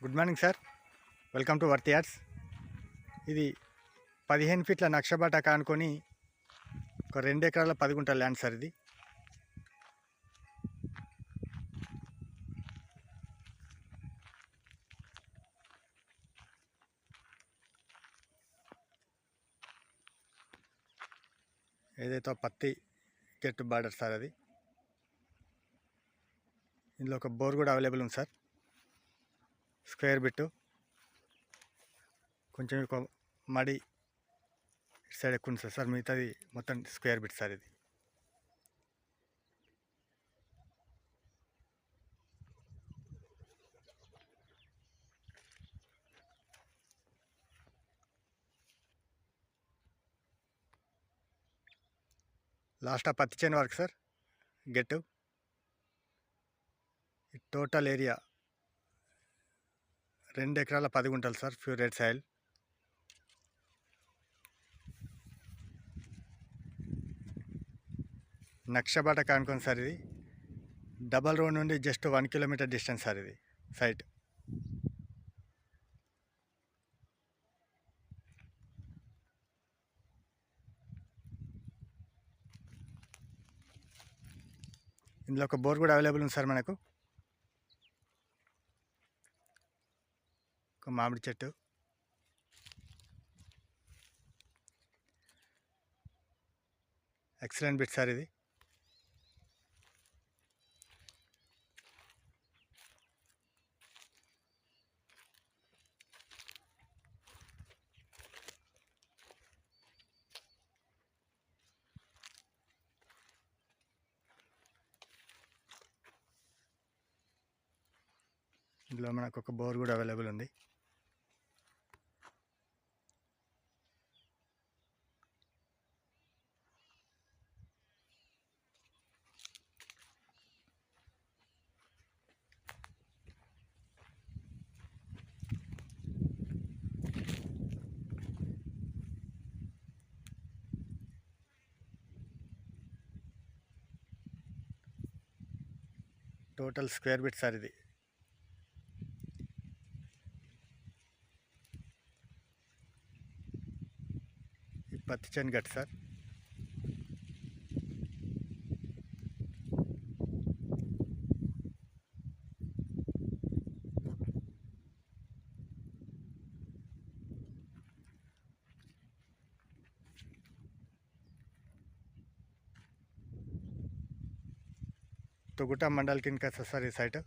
Good morning sir. Welcome to worth yards. ఇది 15 ఫీట్ల నక్షబాట కానుకొని ఒక 2 ఎకరాల 10 గుంటల ల్యాండ్ సార్. ఇది ఏదైతే పత్తి గెట్టు బార్డర్ సార్. అది ఇందులో ఒక బోర్ కూడా అవైలబుల్ ఉంది సార్. స్క్వేర్ బిట్టు కొంచెం ఒక మడి ఇటు సైడ్ ఎక్కువ ఉంది సార్. మిగతాది మొత్తం స్క్వేర్ బిట్ సార్. ఇది లాస్ట్ ఆ పత్తి చేను వరకు సార్ గెట్టు. టోటల్ ఏరియా 2 ఎకరాల 10 గుంటలు సార్. Pure red soil. నక్షబాట కానుకొని సార్. ఇది డబల్ రోడ్ నుండి జస్ట్ 1 కిలోమీటర్ డిస్టెన్స్ సార్. ఇది సైట్. ఇందులో ఒక బోర్ కూడా అవైలబుల్ ఉంది సార్ మనకు. ఒక మామిడి చెట్టు, ఎక్సలెంట్ బిట్ సార్. ఇది ఇందులో మనకు ఒక బోర్ కూడా అవైలబుల్ ఉంది. Total square bit sir. ఇది పత్తి చేను గట్టు సార్. తొగుట మండల్ కింద సార్ ఈ సైట్.